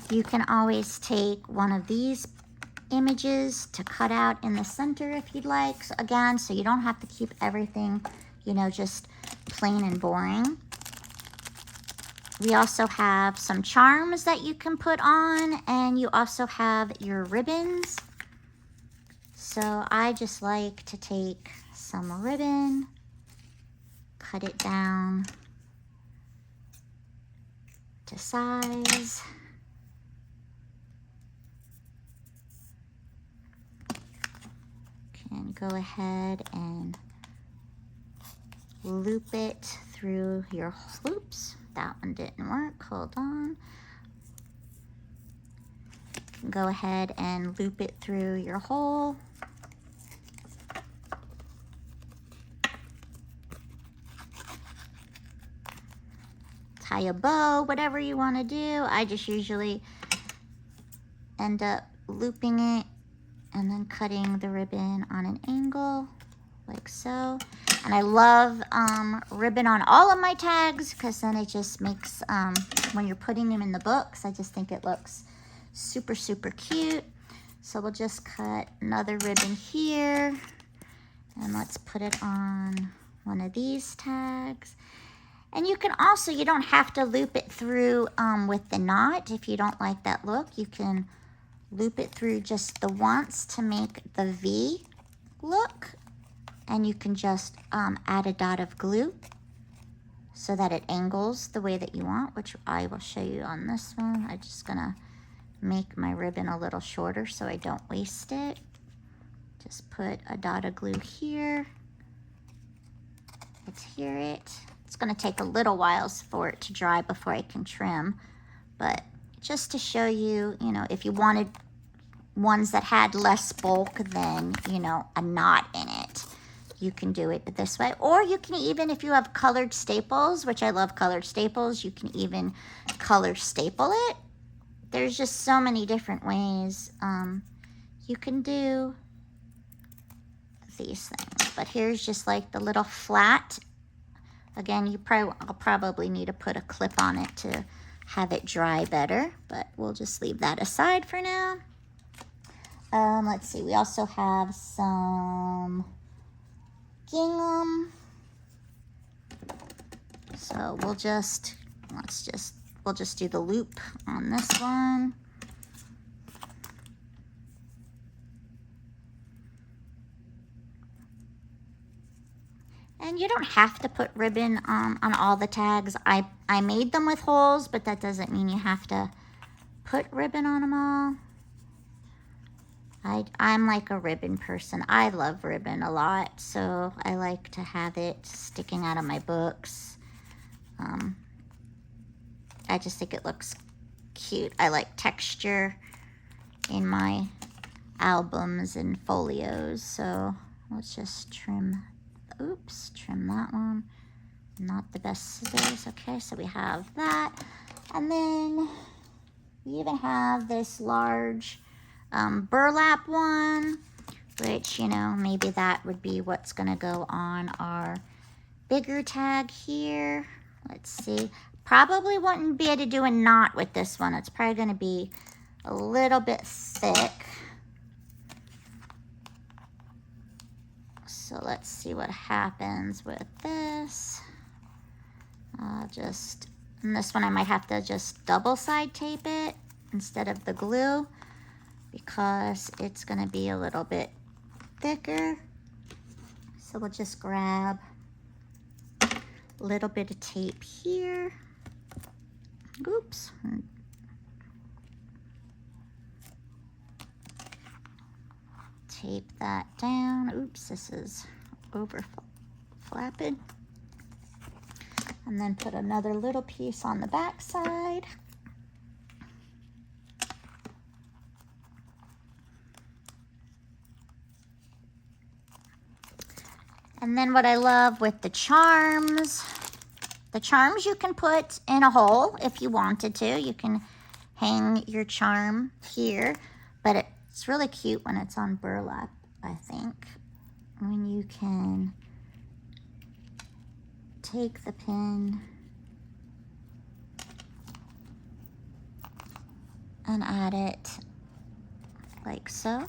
you can always take one of these images to cut out in the center if you'd like. So again, so you don't have to keep everything, you know, just plain and boring. We also have some charms that you can put on, and you also have your ribbons. So I just like to take some ribbon, cut it down to size. And go ahead and loop it through your, oops, that one didn't work, hold on. Go ahead and loop it through your hole. Tie a bow, whatever you want to do. I just usually end up looping it and then cutting the ribbon on an angle, like so. And I love ribbon on all of my tags, because then it just makes, when you're putting them in the books, I just think it looks super, super cute. So we'll just cut another ribbon here, and let's put it on one of these tags. And you can also, you don't have to loop it through with the knot. If you don't like that look, you can loop it through just the once to make the V look, and you can just add a dot of glue so that it angles the way that you want, which I will show you on this one. I'm just gonna make my ribbon a little shorter so I don't waste it. Just put a dot of glue here. Adhere it. It's gonna take a little while for it to dry before I can trim, but just to show you, you know, if you wanted ones that had less bulk than, you know, a knot in it, you can do it this way. Or you can even, if you have colored staples, which I love colored staples, you can even color staple it. There's just so many different ways you can do these things. But here's just like the little flat. Again, I'll probably need to put a clip on it to have it dry better, but we'll just leave that aside for now. Let's see, we also have some gingham. So we'll just do the loop on this one. And you don't have to put ribbon on all the tags. I made them with holes, but that doesn't mean you have to put ribbon on them all. I'm like a ribbon person. I love ribbon a lot, so I like to have it sticking out of my books. I just think it looks cute. I like texture in my albums and folios, so let's just trim. Oops, trim that one. Not the best scissors. Okay, so we have that. And then we even have this large burlap one, which, you know, maybe that would be what's going to go on our bigger tag here. Let's see. Probably wouldn't be able to do a knot with this one. It's probably going to be a little bit thick. So let's see what happens with this. And this one I might have to just double side tape it instead of the glue because it's going to be a little bit thicker. So we'll just grab a little bit of tape here. Oops. Tape that down. Oops, this is over flapping. And then put another little piece on the back side. And then what I love with the charms you can put in a hole if you wanted to. You can hang your charm here, but it's really cute when it's on burlap, I think. When you can take the pin and add it like so.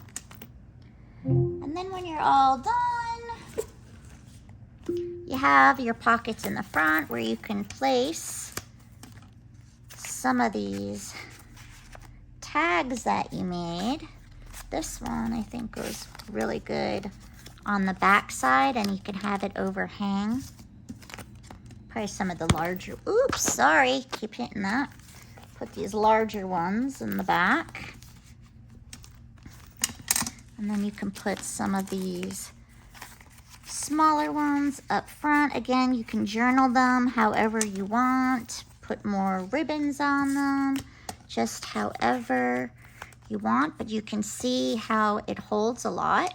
And then when you're all done, you have your pockets in the front where you can place some of these tags that you made. This one I think goes really good on the back side, and you can have it overhang. Probably some of the larger, oops, sorry, keep hitting that. Put these larger ones in the back. And then you can put some of these smaller ones up front. Again, you can journal them however you want. Put more ribbons on them, just however you want. But you can see how it holds a lot.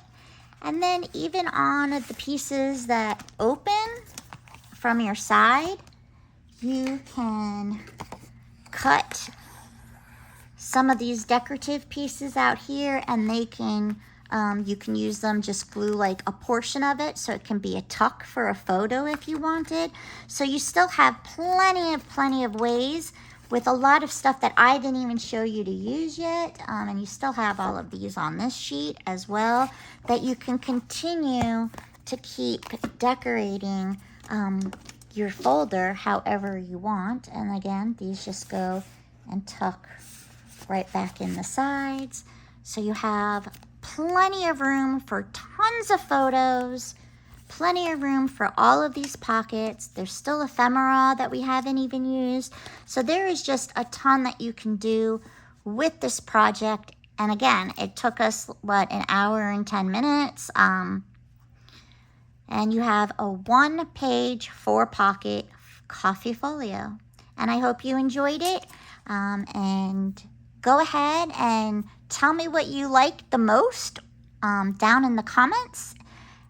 And then even on the pieces that open from your side, you can cut some of these decorative pieces out here, and they can you can use them, just glue like a portion of it so it can be a tuck for a photo if you wanted. So you still have plenty of ways with a lot of stuff that I didn't even show you to use yet. And you still have all of these on this sheet as well that you can continue to keep decorating your folder however you want. And again, these just go and tuck right back in the sides. So you have plenty of room for tons of photos, plenty of room for all of these pockets. There's still ephemera that we haven't even used. So there is just a ton that you can do with this project. And again, it took us, what, an hour and 10 minutes. And you have a 1-page 4-pocket coffee folio. And I hope you enjoyed it. And go ahead and tell me what you liked the most down in the comments.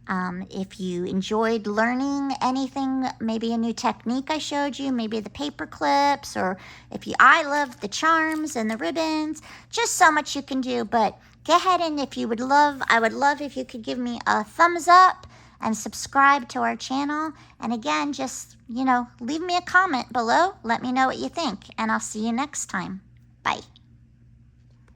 If you enjoyed learning anything, maybe a new technique I showed you, maybe the paper clips, or I love the charms and the ribbons. Just so much you can do. But go ahead, and I would love if you could give me a thumbs up and subscribe to our channel. And again, just, leave me a comment below. Let me know what you think, and I'll see you next time. Bye.